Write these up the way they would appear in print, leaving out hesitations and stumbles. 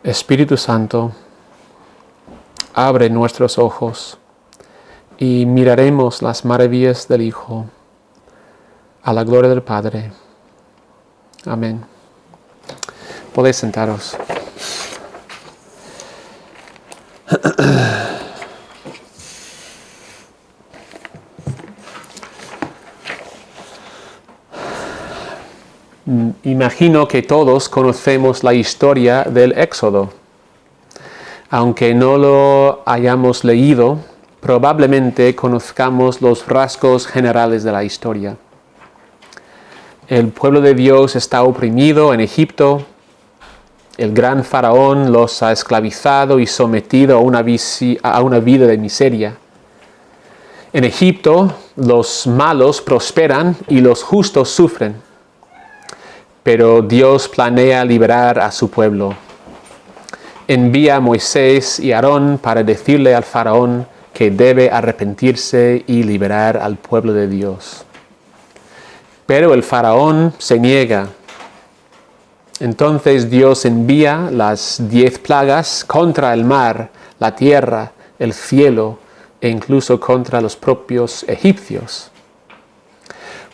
Espíritu Santo, abre nuestros ojos y miraremos las maravillas del Hijo, a la gloria del Padre. Amén. Podéis sentaros. Imagino que todos conocemos la historia del Éxodo. Aunque no lo hayamos leído, probablemente conozcamos los rasgos generales de la historia. El pueblo de Dios está oprimido en Egipto. El gran faraón los ha esclavizado y sometido a una vida de miseria. En Egipto, los malos prosperan y los justos sufren. Pero Dios planea liberar a su pueblo. Envía a Moisés y Aarón para decirle al faraón que debe arrepentirse y liberar al pueblo de Dios. Pero el faraón se niega. Entonces Dios envía las 10 plagas contra el mar, la tierra, el cielo e incluso contra los propios egipcios.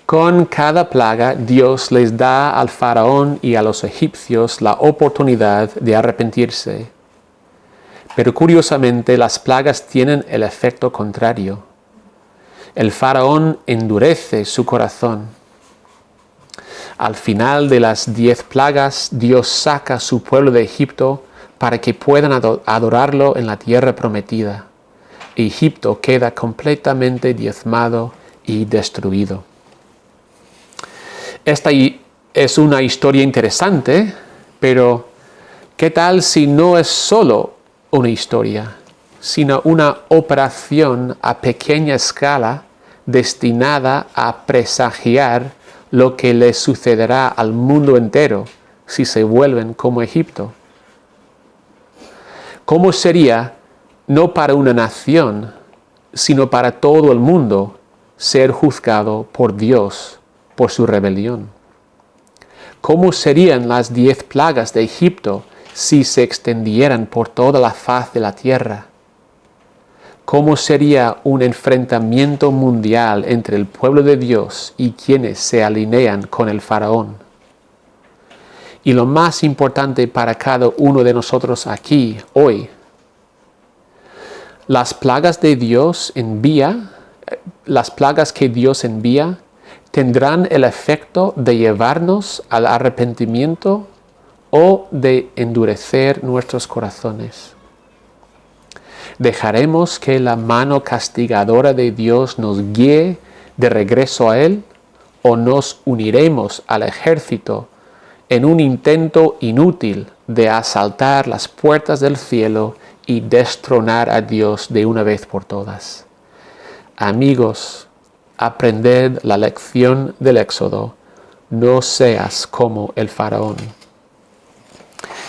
Con cada plaga, Dios les da al faraón y a los egipcios la oportunidad de arrepentirse. Pero curiosamente, las plagas tienen el efecto contrario. El faraón endurece su corazón. Al final de las 10 plagas, Dios saca a su pueblo de Egipto para que puedan adorarlo en la tierra prometida. Egipto queda completamente diezmado y destruido. Esta es una historia interesante, pero ¿qué tal si no es solo una historia, sino una operación a pequeña escala destinada a presagiar lo que le sucederá al mundo entero si se vuelven como Egipto? ¿Cómo sería, no para una nación, sino para todo el mundo, ser juzgado por Dios por su rebelión? ¿Cómo serían las 10 plagas de Egipto si se extendieran por toda la faz de la tierra? ¿Cómo sería un enfrentamiento mundial entre el pueblo de Dios y quienes se alinean con el faraón? Y lo más importante para cada uno de nosotros aquí, hoy, las plagas que Dios envía, ¿tendrán el efecto de llevarnos al arrepentimiento o de endurecer nuestros corazones? ¿Dejaremos que la mano castigadora de Dios nos guíe de regreso a Él o nos uniremos al ejército en un intento inútil de asaltar las puertas del cielo y destronar a Dios de una vez por todas? Amigos, aprended la lección del Éxodo. No seas como el faraón.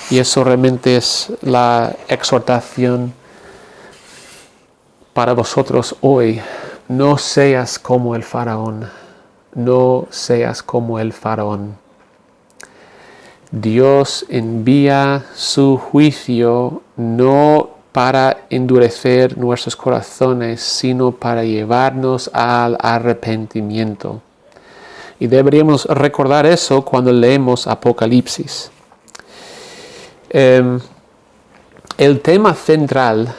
Y eso realmente es la exhortación para vosotros hoy. No seas como el faraón. No seas como el faraón. Dios envía su juicio no para endurecer nuestros corazones, sino para llevarnos al arrepentimiento. Y deberíamos recordar eso cuando leemos Apocalipsis. El tema central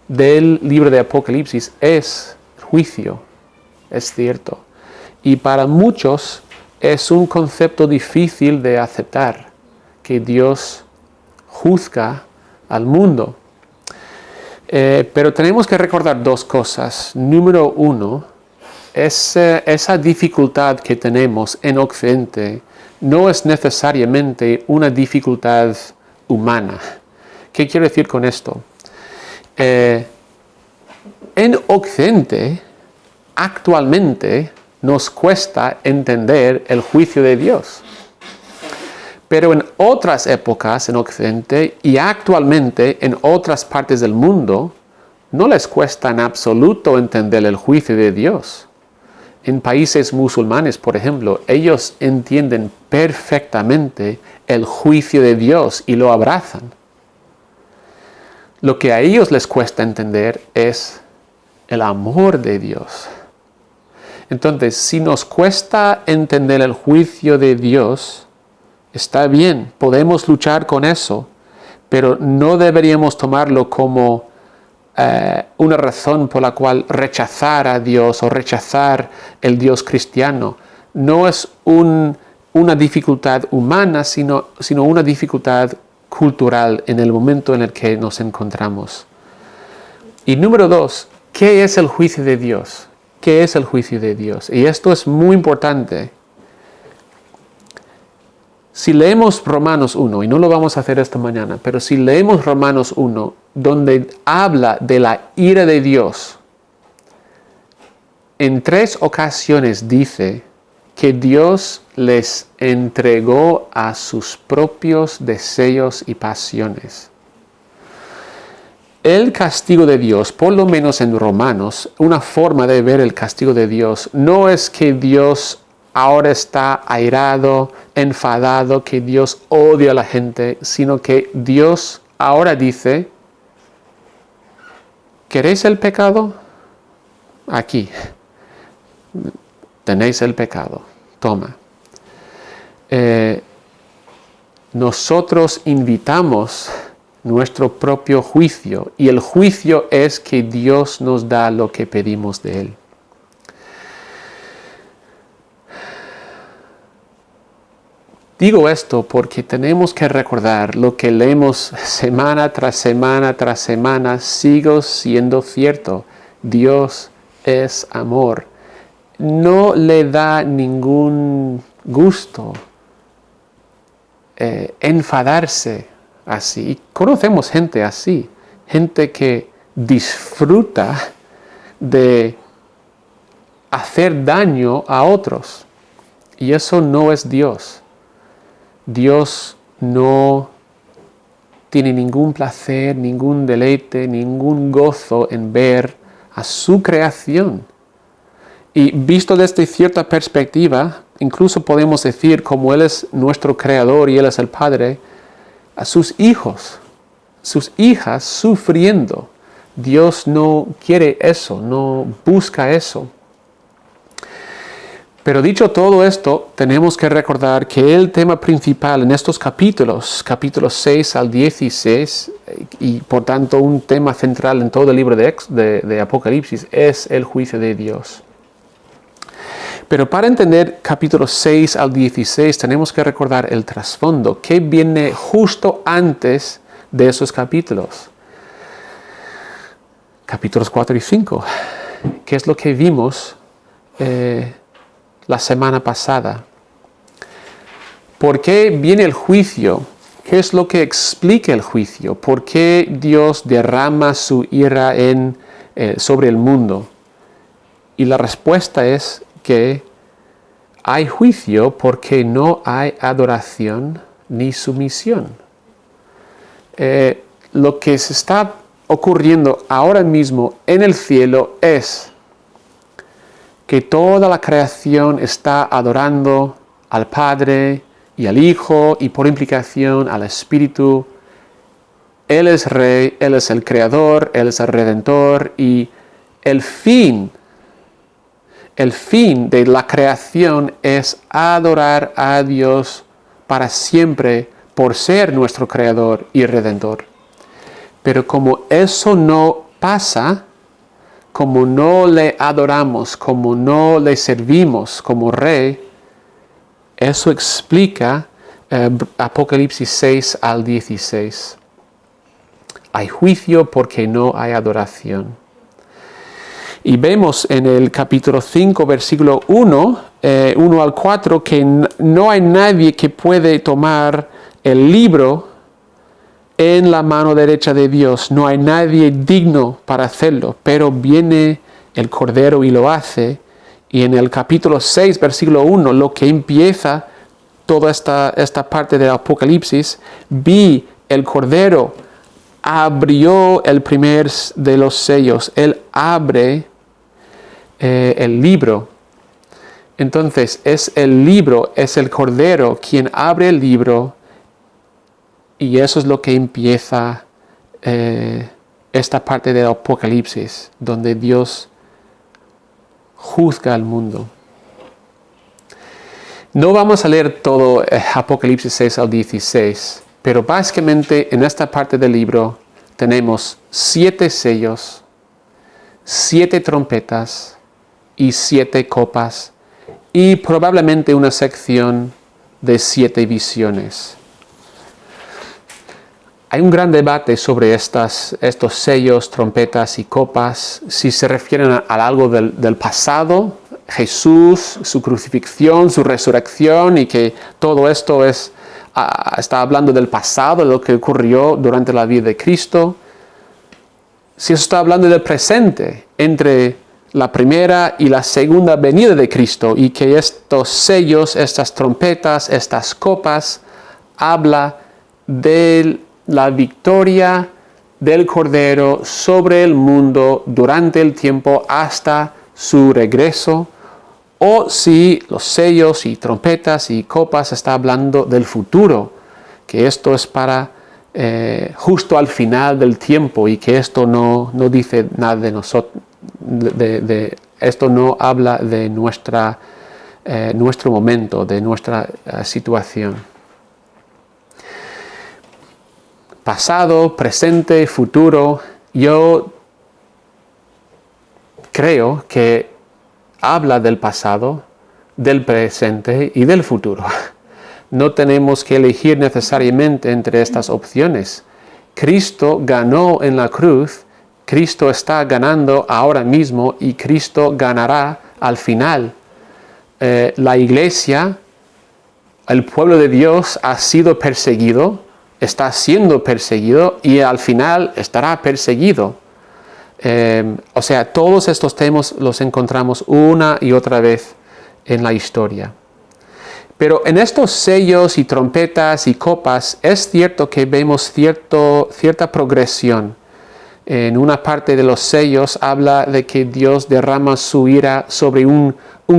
del libro de Apocalipsis es juicio, es cierto. Y para muchos es un concepto difícil de aceptar, que Dios juzga al mundo. Pero tenemos que recordar dos cosas. Número uno, esa dificultad que tenemos en Occidente no es necesariamente una dificultad humana. ¿Qué quiero decir con esto? En Occidente, actualmente, nos cuesta entender el juicio de Dios. Pero en otras épocas en Occidente y actualmente en otras partes del mundo, no les cuesta en absoluto entender el juicio de Dios. En países musulmanes, por ejemplo, ellos entienden perfectamente el juicio de Dios y lo abrazan. Lo que a ellos les cuesta entender es el amor de Dios. Entonces, si nos cuesta entender el juicio de Dios, está bien, podemos luchar con eso, pero no deberíamos tomarlo como una razón por la cual rechazar a Dios o rechazar el Dios cristiano. No es una dificultad humana, sino una dificultad cultural en el momento en el que nos encontramos. Y número 2, ¿qué es el juicio de Dios? ¿Qué es el juicio de Dios? Y esto es muy importante. Si leemos Romanos 1, y no lo vamos a hacer esta mañana, pero si leemos Romanos 1, donde habla de la ira de Dios, en 3 ocasiones dice que Dios les entregó a sus propios deseos y pasiones. El castigo de Dios, por lo menos en Romanos, una forma de ver el castigo de Dios, no es que Dios ahora está airado, enfadado, que Dios odia a la gente, sino que Dios ahora dice, ¿queréis el pecado? Aquí, tenéis el pecado, toma. Nosotros invitamos nuestro propio juicio, y el juicio es que Dios nos da lo que pedimos de Él. Digo esto porque tenemos que recordar lo que leemos semana tras semana tras semana, sigue siendo cierto. Dios es amor. No le da ningún gusto enfadarse así. Y conocemos gente así, gente que disfruta de hacer daño a otros. Y eso no es Dios. Dios no tiene ningún placer, ningún deleite, ningún gozo en ver a su creación. Y visto desde cierta perspectiva, incluso podemos decir, como Él es nuestro creador y Él es el Padre, a sus hijos, sus hijas sufriendo. Dios no quiere eso, no busca eso. Pero dicho todo esto, tenemos que recordar que el tema principal en estos capítulos 6 al 16, y por tanto un tema central en todo el libro de Apocalipsis, es el juicio de Dios. Pero para entender capítulos 6 al 16 tenemos que recordar el trasfondo, que viene justo antes de esos capítulos. Capítulos 4 y 5, que es lo que vimos la semana pasada. ¿Por qué viene el juicio? ¿Qué es lo que explica el juicio? ¿Por qué Dios derrama su ira sobre el mundo? Y la respuesta es que hay juicio porque no hay adoración ni sumisión. Lo que se está ocurriendo ahora mismo en el cielo es que toda la creación está adorando al Padre y al Hijo y por implicación al Espíritu. Él es Rey, Él es el Creador, Él es el Redentor, y el fin de la creación es adorar a Dios para siempre por ser nuestro Creador y Redentor. Pero como eso no pasa, como no le adoramos, como no le servimos como Rey, eso explica Apocalipsis 6 al 16. Hay juicio porque no hay adoración. Y vemos en el capítulo 5, versículo 1 al 4, que no hay nadie que puede tomar el libro en la mano derecha de Dios. No hay nadie digno para hacerlo, pero viene el Cordero y lo hace. Y en el capítulo 6, versículo 1, lo que empieza toda esta parte del Apocalipsis, vi el Cordero, abrió el primer de los sellos. Él abre el libro. Entonces es el libro, es el Cordero quien abre el libro, y eso es lo que empieza esta parte del Apocalipsis, donde Dios juzga al mundo. No vamos a leer todo Apocalipsis 6 al 16, pero básicamente en esta parte del libro tenemos 7 sellos, 7 trompetas y 7 copas, y probablemente una sección de 7 visiones. Hay un gran debate sobre estos sellos, trompetas y copas, si se refieren a algo del pasado, Jesús, su crucifixión, su resurrección, y que todo esto está hablando del pasado, de lo que ocurrió durante la vida de Cristo. Si eso está hablando del presente, entre la primera y la segunda venida de Cristo, y que estos sellos, estas trompetas, estas copas, habla de la victoria del Cordero sobre el mundo durante el tiempo hasta su regreso, o si los sellos y trompetas y copas está hablando del futuro, que esto es para justo al final del tiempo, y que esto no dice nada de nosotros, esto no habla de nuestro momento, de nuestra situación. Pasado, presente, futuro. Yo creo que habla del pasado, del presente y del futuro. No tenemos que elegir necesariamente entre estas opciones. Cristo ganó en la cruz, Cristo está ganando ahora mismo, y Cristo ganará al final. La iglesia, el pueblo de Dios, ha sido perseguido, está siendo perseguido, y al final estará perseguido. O sea, todos estos temas los encontramos una y otra vez en la historia. Pero en estos sellos y trompetas y copas es cierto que vemos cierta progresión. En una parte de los sellos habla de que Dios derrama su ira sobre un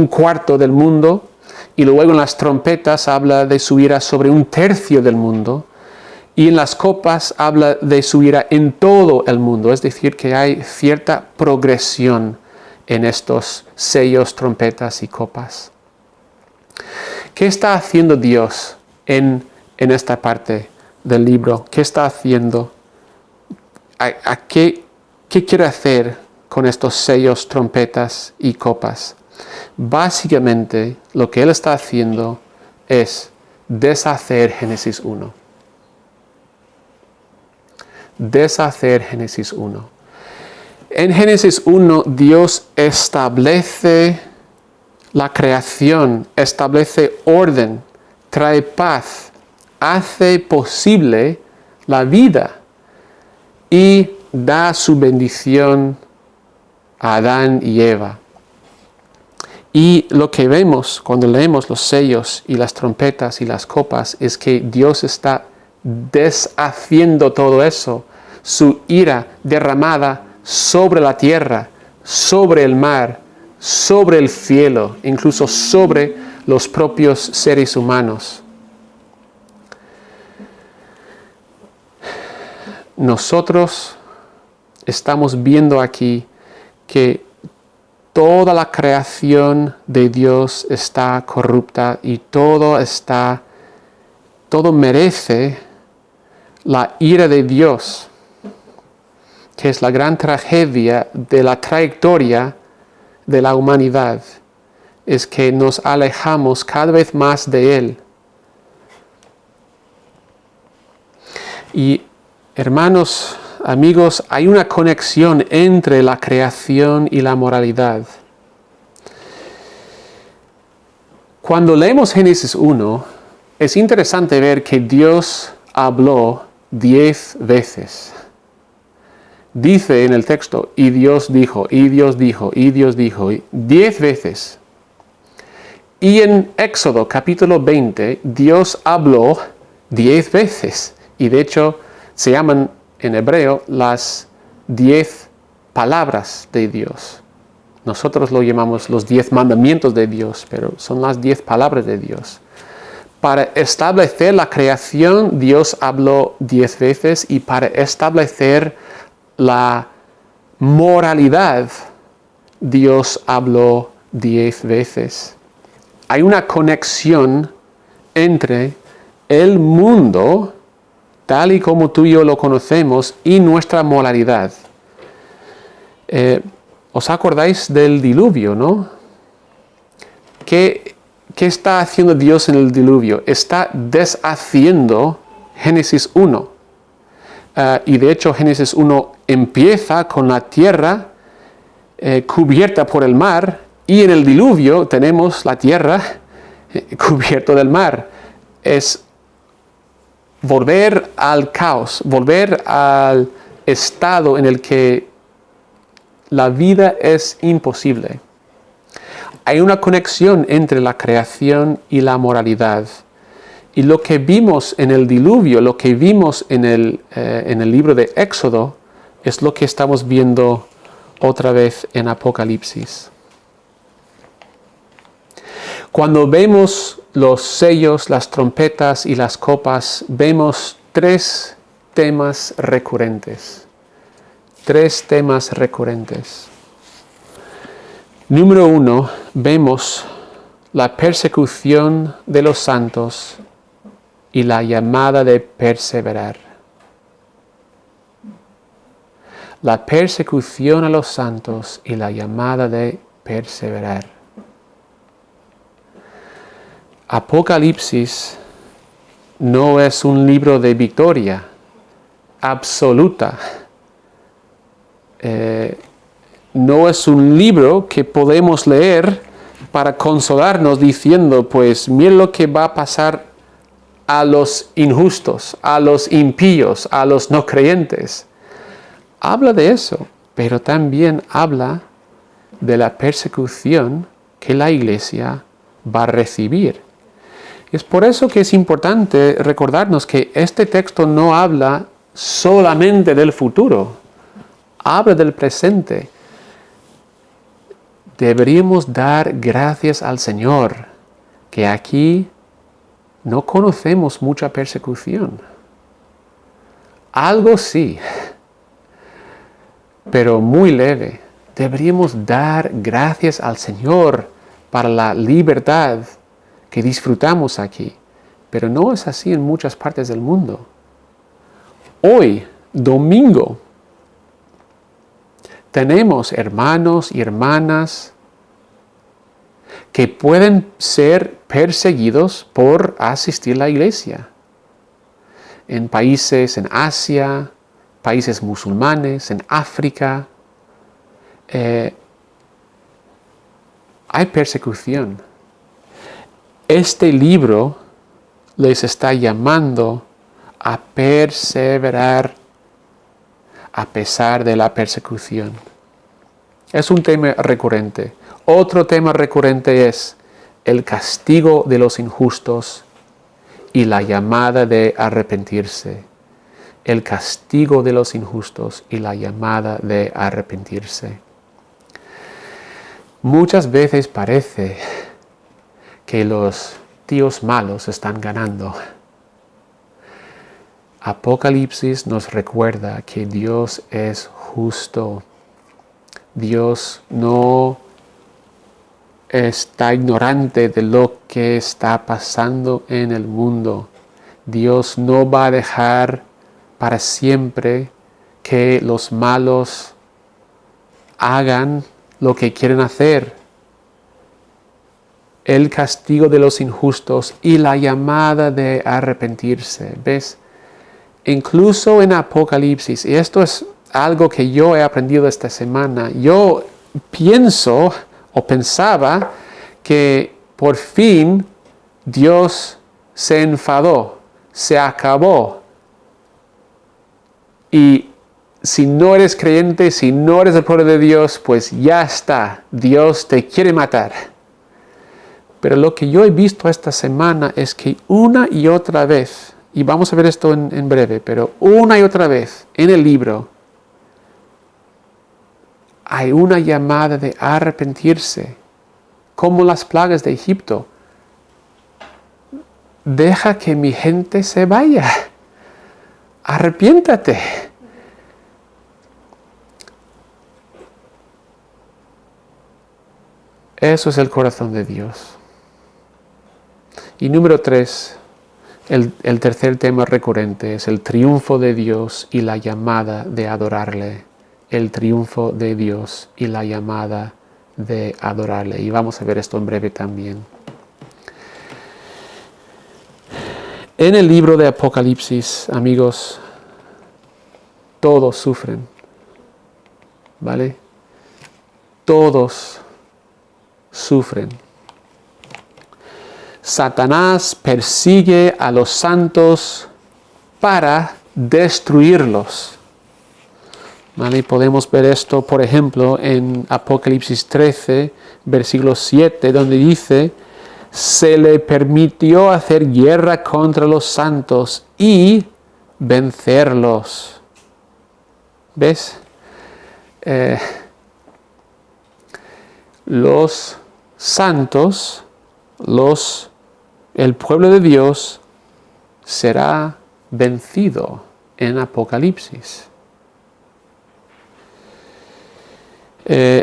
cuarto del mundo, y luego en las trompetas habla de su ira sobre 1/3 del mundo. Y en las copas habla de su ira en todo el mundo. Es decir, que hay cierta progresión en estos sellos, trompetas y copas. ¿Qué está haciendo Dios en esta parte del libro? ¿Qué está haciendo? ¿Qué quiere hacer con estos sellos, trompetas y copas? Básicamente, lo que Él está haciendo es deshacer Génesis 1. Deshacer Génesis 1. En Génesis 1, Dios establece la creación, establece orden, trae paz, hace posible la vida y da su bendición a Adán y Eva. Y lo que vemos cuando leemos los sellos y las trompetas y las copas es que Dios está deshaciendo todo eso, su ira derramada sobre la tierra, sobre el mar, sobre el cielo, incluso sobre los propios seres humanos. Nosotros estamos viendo aquí que toda la creación de Dios está corrupta, y todo merece la ira de Dios, que es la gran tragedia de la trayectoria de la humanidad, es que nos alejamos cada vez más de Él. Y hermanos, amigos, hay una conexión entre la creación y la moralidad. Cuando leemos Génesis 1, es interesante ver que Dios habló 10 veces. Dice en el texto, y Dios dijo, y Dios dijo, y Dios dijo, 10 veces. Y en Éxodo capítulo 20, Dios habló 10 veces. Y de hecho, se llaman en hebreo las 10 palabras de Dios. Nosotros lo llamamos los 10 mandamientos de Dios, pero son las 10 palabras de Dios. Para establecer la creación, Dios habló 10 veces, y para establecer la moralidad, Dios habló 10 veces. Hay una conexión entre el mundo, tal y como tú y yo lo conocemos, y nuestra moralidad. ¿Os acordáis del diluvio, no? ¿Qué está haciendo Dios en el diluvio? Está deshaciendo Génesis 1. Y de hecho Génesis 1 empieza con la tierra cubierta por el mar, y en el diluvio tenemos la tierra cubierta del mar. Es volver al caos, volver al estado en el que la vida es imposible. Hay una conexión entre la creación y la moralidad. Y lo que vimos en el diluvio, lo que vimos en el libro de Éxodo, es lo que estamos viendo otra vez en Apocalipsis. Cuando vemos los sellos, las trompetas y las copas, vemos 3 temas recurrentes. 3 temas recurrentes. Número 1, vemos la persecución de los santos y la llamada de perseverar. La persecución a los santos y la llamada de perseverar. Apocalipsis no es un libro de victoria absoluta. No es un libro que podemos leer para consolarnos diciendo, pues mira lo que va a pasar a los injustos, a los impíos, a los no creyentes. Habla de eso, pero también habla de la persecución que la iglesia va a recibir. Es por eso que es importante recordarnos que este texto no habla solamente del futuro, habla del presente. Deberíamos dar gracias al Señor que aquí no conocemos mucha persecución. Algo sí, pero muy leve. Deberíamos dar gracias al Señor para la libertad que disfrutamos aquí, pero no es así en muchas partes del mundo. Hoy, domingo, tenemos hermanos y hermanas que pueden ser perseguidos por asistir a la iglesia. En países en Asia, países musulmanes, en África, hay persecución. Este libro les está llamando a perseverar a pesar de la persecución. Es un tema recurrente. Otro tema recurrente es el castigo de los injustos y la llamada de arrepentirse. El castigo de los injustos y la llamada de arrepentirse. Muchas veces parece que los tíos malos están ganando. Apocalipsis nos recuerda que Dios es justo. Dios no está ignorante de lo que está pasando en el mundo. Dios no va a dejar para siempre que los malos hagan lo que quieren hacer. El castigo de los injustos y la llamada de arrepentirse. ¿Ves? Incluso en Apocalipsis, y esto es algo que yo he aprendido esta semana, yo pienso o pensaba que por fin Dios se enfadó, se acabó. Y si no eres creyente, si no eres el pueblo de Dios, pues ya está, Dios te quiere matar. Pero lo que yo he visto esta semana es que una y otra vez, y vamos a ver esto en breve, pero una y otra vez en el libro hay una llamada de arrepentirse, como las plagas de Egipto. deja que mi gente se vaya. Arrepiéntate. Eso es el corazón de Dios. Y número 3, el tercer tema recurrente es el triunfo de Dios y la llamada de adorarle. El triunfo de Dios y la llamada de adorarle. Y vamos a ver esto en breve también. En el libro de Apocalipsis, amigos, todos sufren. ¿Vale? Todos sufren. Satanás persigue a los santos para destruirlos. ¿Vale? Podemos ver esto, por ejemplo, en Apocalipsis 13, versículo 7, donde dice: se le permitió hacer guerra contra los santos y vencerlos. ¿Ves? Los santos, el pueblo de Dios será vencido en Apocalipsis.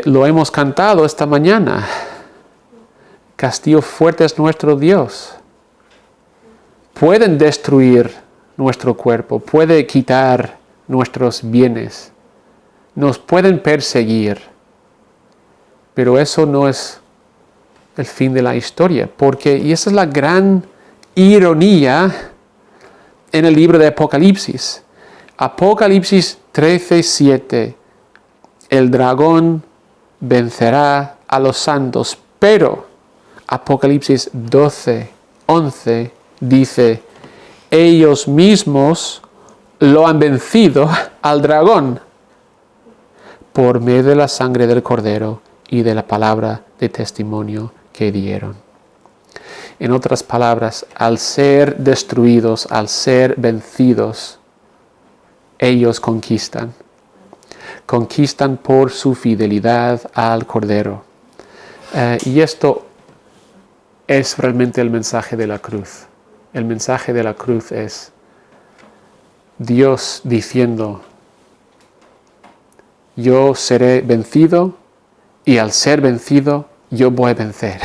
Lo hemos cantado esta mañana. Castillo fuerte es nuestro Dios. Pueden destruir nuestro cuerpo, puede quitar nuestros bienes, nos pueden perseguir, pero eso no es el fin de la historia, y esa es la gran ironía en el libro de Apocalipsis. Apocalipsis 13:7, el dragón vencerá a los santos, pero Apocalipsis 12:11 dice: ellos mismos lo han vencido al dragón por medio de la sangre del Cordero y de la palabra de testimonio que dieron. En otras palabras, al ser destruidos, al ser vencidos, ellos conquistan. Conquistan por su fidelidad al Cordero. Y esto es realmente el mensaje de la cruz. El mensaje de la cruz es Dios diciendo: yo seré vencido y al ser vencido yo voy a vencer.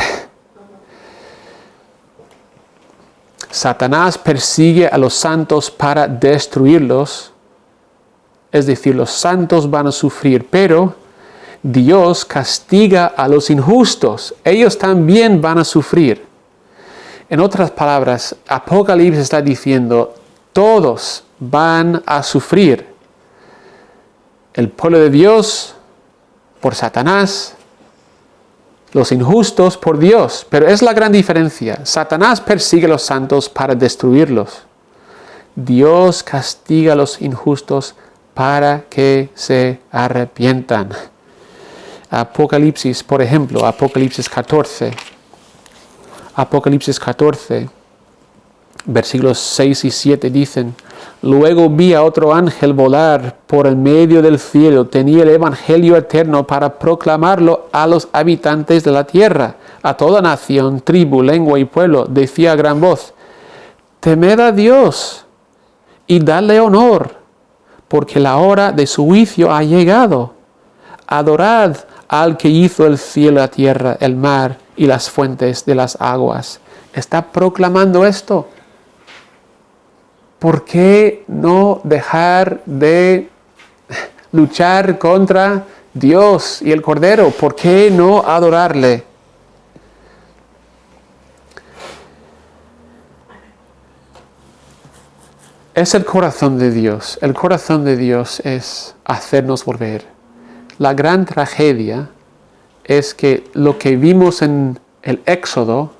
Satanás persigue a los santos para destruirlos, es decir, los santos van a sufrir, pero Dios castiga a los injustos, ellos también van a sufrir. En otras palabras, Apocalipsis está diciendo: todos van a sufrir. El pueblo de Dios por Satanás, los injustos por Dios. Pero es la gran diferencia. Satanás persigue a los santos para destruirlos. Dios castiga a los injustos para que se arrepientan. Apocalipsis, por ejemplo, Apocalipsis 14, versículos 6 y 7 dicen: luego vi a otro ángel volar por el medio del cielo. Tenía el evangelio eterno para proclamarlo a los habitantes de la tierra, a toda nación, tribu, lengua y pueblo. Decía a gran voz: temed a Dios y dadle honor, porque la hora de su juicio ha llegado. Adorad al que hizo el cielo, la tierra, el mar y las fuentes de las aguas. Está proclamando esto. ¿Por qué no dejar de luchar contra Dios y el Cordero? ¿Por qué no adorarle? Es el corazón de Dios. El corazón de Dios es hacernos volver. La gran tragedia es que lo que vimos en el Éxodo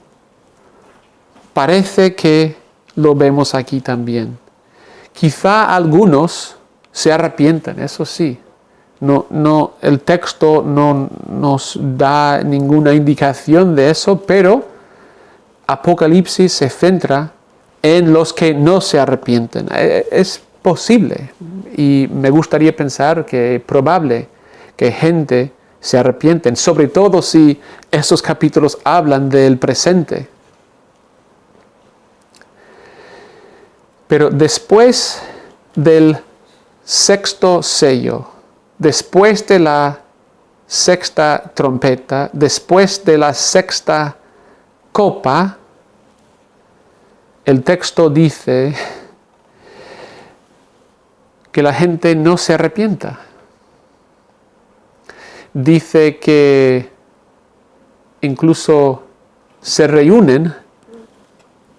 parece que lo vemos aquí también. Quizá algunos se arrepientan, eso sí. El texto no nos da ninguna indicación de eso, pero Apocalipsis se centra en los que no se arrepienten. Es posible, y me gustaría pensar que es probable que gente se arrepienten, sobre todo si esos capítulos hablan del presente. Pero después del sexto sello, después de la sexta trompeta, después de la sexta copa, el texto dice que la gente no se arrepienta. Dice que incluso se reúnen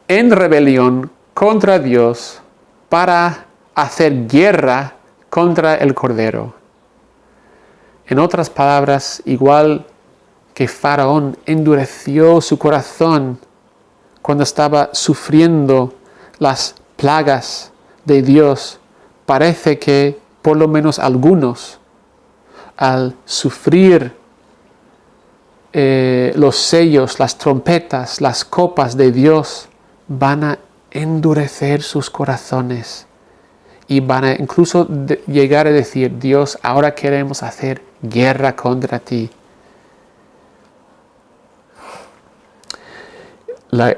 en rebelión contra Dios para hacer guerra contra el Cordero. En otras palabras, igual que Faraón endureció su corazón cuando estaba sufriendo las plagas de Dios, parece que por lo menos algunos, al sufrir los sellos, las trompetas, las copas de Dios, van a endurecer sus corazones y van a incluso llegar a decir: Dios, ahora queremos hacer guerra contra ti. La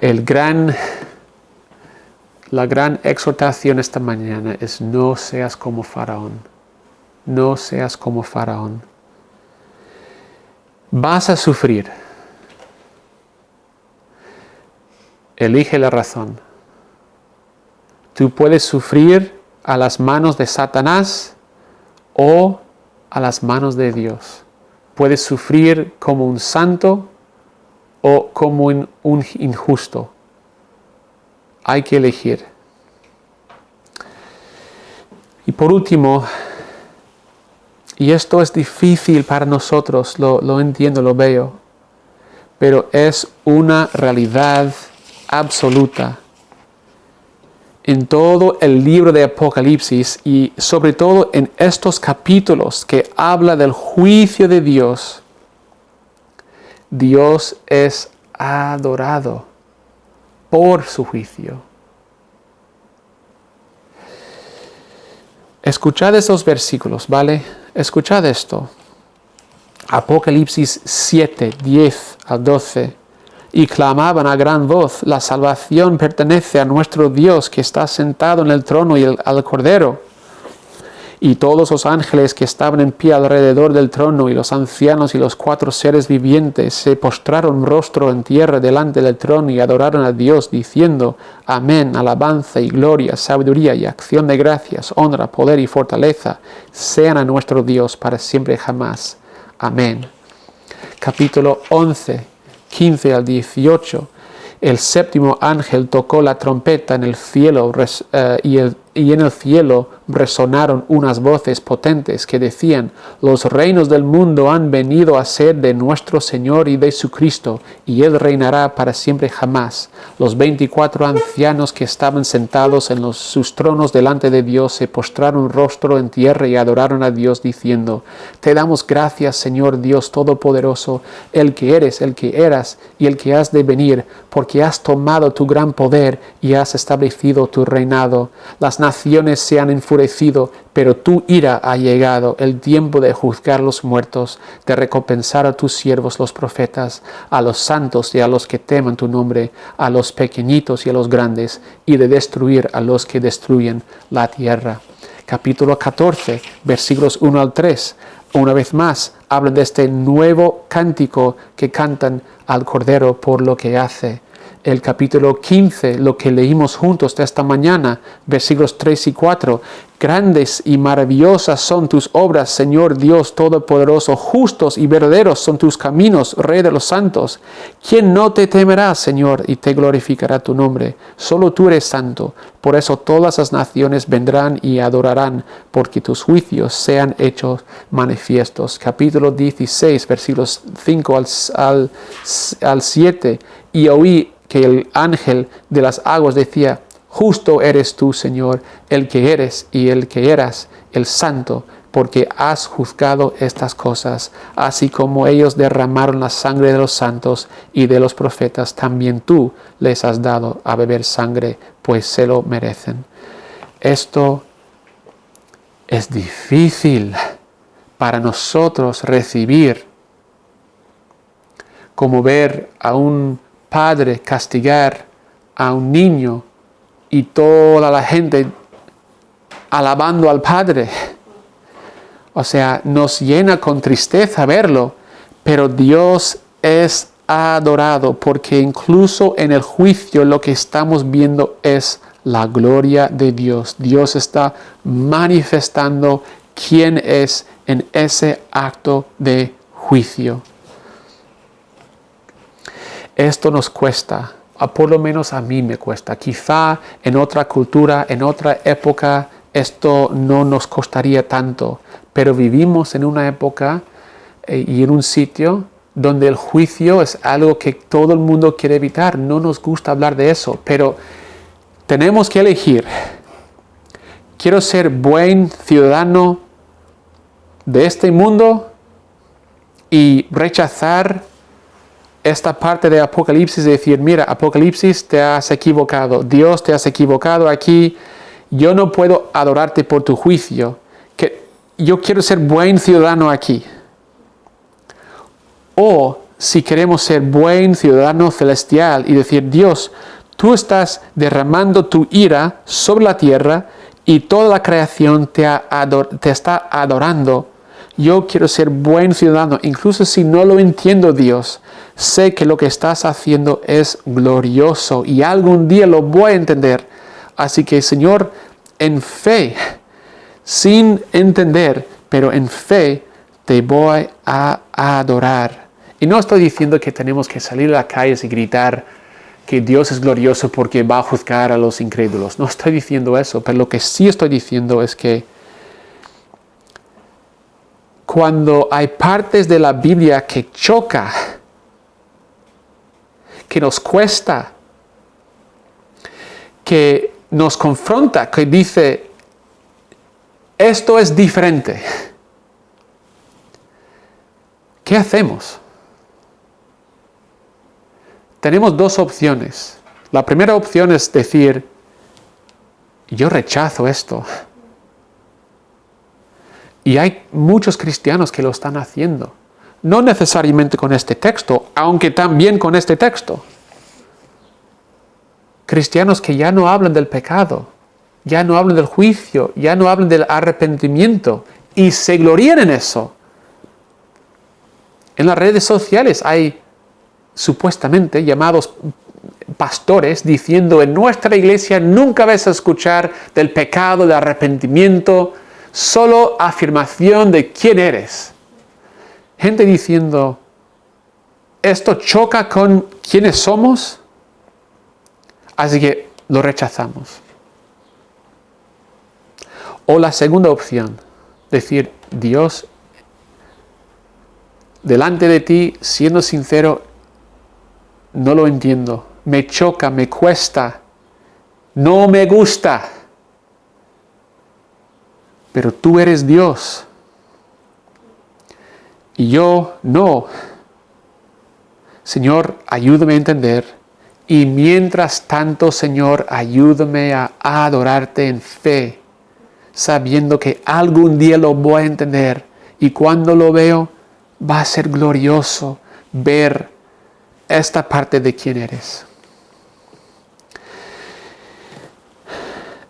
gran exhortación esta mañana es: no seas como Faraón. No seas como Faraón. Vas a sufrir. Elige la razón. Tú puedes sufrir a las manos de Satanás o a las manos de Dios. Puedes sufrir como un santo o como un injusto. Hay que elegir. Y por último, y esto es difícil para nosotros, lo entiendo, lo veo, pero es una realidad absoluta. En todo el libro de Apocalipsis y sobre todo en estos capítulos que habla del juicio de Dios, Dios es adorado por su juicio. Escuchad esos versículos, ¿vale? Escuchad esto. Apocalipsis 7, 10 al 12. Y clamaban a gran voz: la salvación pertenece a nuestro Dios que está sentado en el trono y al Cordero. Y todos los ángeles que estaban en pie alrededor del trono y los ancianos y los 4 seres vivientes se postraron rostro en tierra delante del trono y adoraron a Dios diciendo: Amén, alabanza y gloria, sabiduría y acción de gracias, honra, poder y fortaleza sean a nuestro Dios para siempre jamás. Amén. Capítulo 11, 15 al 18. El séptimo ángel tocó la trompeta en el cielo y en el cielo resonaron unas voces potentes que decían: los reinos del mundo han venido a ser de nuestro Señor y de su Cristo, y Él reinará para siempre jamás. Los 24 ancianos que estaban sentados en sus tronos delante de Dios se postraron rostro en tierra y adoraron a Dios diciendo: te damos gracias, Señor Dios Todopoderoso, el que eres, el que eras y el que has de venir, porque has tomado tu gran poder y has establecido tu reinado. Las naciones se han enfurecido, pero tu ira ha llegado, el tiempo de juzgar los muertos, de recompensar a tus siervos los profetas, a los santos y a los que temen tu nombre, a los pequeñitos y a los grandes, y de destruir a los que destruyen la tierra. Capítulo 14, versículos 1 al 3. Una vez más, hablan de este nuevo cántico que cantan al Cordero por lo que hace. El capítulo 15, lo que leímos juntos de esta mañana, versículos 3 y 4. Grandes y maravillosas son tus obras, Señor Dios Todopoderoso. Justos y verdaderos son tus caminos, Rey de los santos. ¿Quién no te temerá, Señor, y te glorificará tu nombre? Solo tú eres santo. Por eso todas las naciones vendrán y adorarán, porque tus juicios sean hechos manifiestos. Capítulo 16, versículos 5 al 7. Y oí que el ángel de las aguas decía: justo eres tú, Señor, el que eres y el que eras, el santo, porque has juzgado estas cosas. Así como ellos derramaron la sangre de los santos y de los profetas, también tú les has dado a beber sangre, pues se lo merecen. Esto es difícil para nosotros recibir, como ver a un padre castigar a un niño y toda la gente alabando al Padre. O sea, nos llena con tristeza verlo, pero Dios es adorado porque incluso en el juicio lo que estamos viendo es la gloria de Dios. Dios está manifestando quién es en ese acto de juicio. Esto nos cuesta, por lo menos a mí me cuesta. Quizá en otra cultura, en otra época, esto no nos costaría tanto, pero vivimos en una época y en un sitio donde el juicio es algo que todo el mundo quiere evitar. No nos gusta hablar de eso, pero tenemos que elegir. ¿Quiero ser buen ciudadano de este mundo y rechazar esta parte de Apocalipsis y decir, mira, Apocalipsis, te has equivocado, Dios, te has equivocado aquí, yo no puedo adorarte por tu juicio, que yo quiero ser buen ciudadano aquí? O si queremos ser buen ciudadano celestial y decir, Dios, tú estás derramando tu ira sobre la tierra y toda la creación te está adorando. Yo quiero ser buen ciudadano, incluso si no lo entiendo, Dios. Sé que lo que estás haciendo es glorioso y algún día lo voy a entender. Así que, Señor, en fe, sin entender, pero en fe, te voy a adorar. Y no estoy diciendo que tenemos que salir a las calles y gritar que Dios es glorioso porque va a juzgar a los incrédulos. No estoy diciendo eso, pero lo que sí estoy diciendo es que cuando hay partes de la Biblia que choca, que nos cuesta, que nos confronta, que dice, esto es diferente, ¿qué hacemos? Tenemos dos opciones. La primera opción es decir, yo rechazo esto. Y hay muchos cristianos que lo están haciendo. No necesariamente con este texto, aunque también con este texto. Cristianos que ya no hablan del pecado, ya no hablan del juicio, ya no hablan del arrepentimiento y se glorían en eso. En las redes sociales hay supuestamente llamados pastores diciendo, en nuestra iglesia nunca vas a escuchar del pecado, del arrepentimiento, solo afirmación de quién eres. Gente diciendo, ¿esto choca con quiénes somos? Así que lo rechazamos. O la segunda opción, decir, Dios, delante de ti, siendo sincero, no lo entiendo, me choca, me cuesta, no me gusta. Pero tú eres Dios. Y yo no. Señor, ayúdame a entender. Y mientras tanto, Señor, ayúdame a adorarte en fe, sabiendo que algún día lo voy a entender. Y cuando lo veo, va a ser glorioso ver esta parte de quién eres.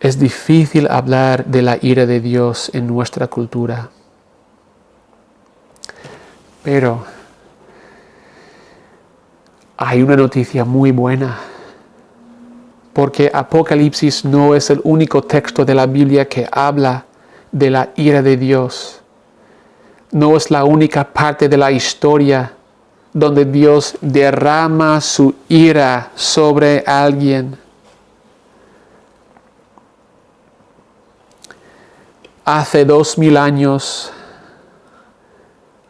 Es difícil hablar de la ira de Dios en nuestra cultura. Pero hay una noticia muy buena. Porque Apocalipsis no es el único texto de la Biblia que habla de la ira de Dios. No es la única parte de la historia donde Dios derrama su ira sobre alguien. Hace 2000 años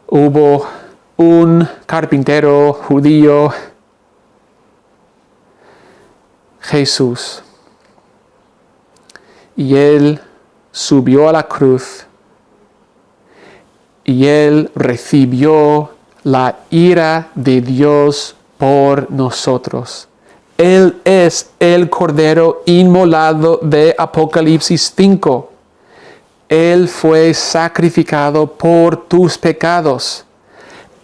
hubo un carpintero judío, Jesús, y él subió a la cruz y él recibió la ira de Dios por nosotros. Él es el Cordero inmolado de Apocalipsis 5. Él fue sacrificado por tus pecados.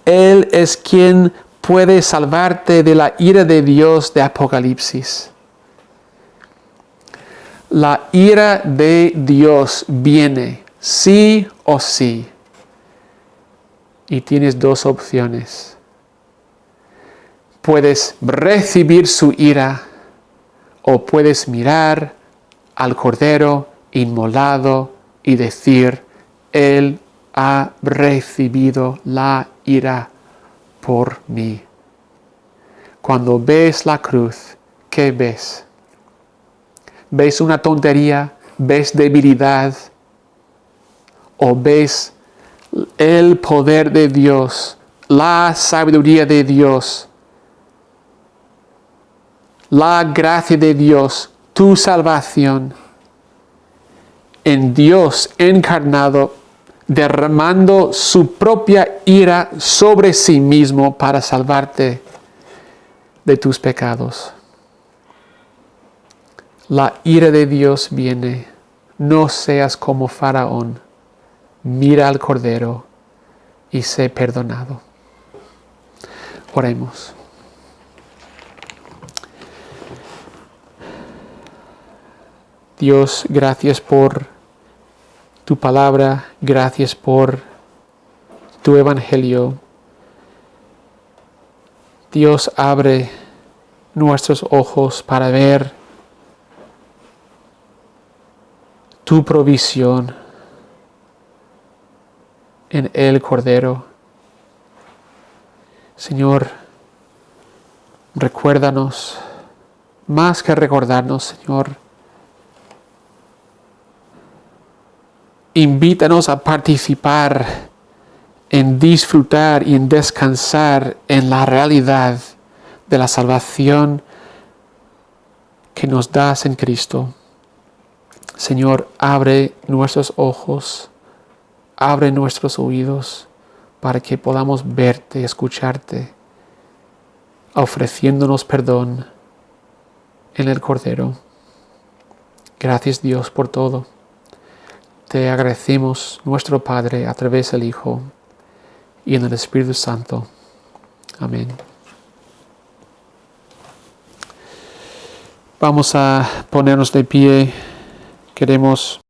Él es quien puede salvarte de la ira de Dios de Apocalipsis. La ira de Dios viene, sí o sí. Y tienes dos opciones. Puedes recibir su ira o puedes mirar al Cordero inmolado y decir, Él ha recibido la ira por mí. Cuando ves la cruz, ¿qué ves? ¿Ves una tontería? ¿Ves debilidad? ¿O ves el poder de Dios, la sabiduría de Dios, la gracia de Dios, tu salvación, en Dios encarnado, derramando su propia ira sobre sí mismo para salvarte de tus pecados? La ira de Dios viene. No seas como Faraón. Mira al Cordero y sé perdonado. Oremos. Dios, gracias por tu palabra, gracias por tu evangelio. Dios, abre nuestros ojos para ver tu provisión en el Cordero. Señor, recuérdanos, más que recordarnos, Señor, invítanos a participar en disfrutar y en descansar en la realidad de la salvación que nos das en Cristo. Señor, abre nuestros ojos, abre nuestros oídos para que podamos verte, escucharte, ofreciéndonos perdón en el Cordero. Gracias, Dios, por todo. Te agradecemos, nuestro Padre, a través del Hijo y en el Espíritu Santo. Amén. Vamos a ponernos de pie. Queremos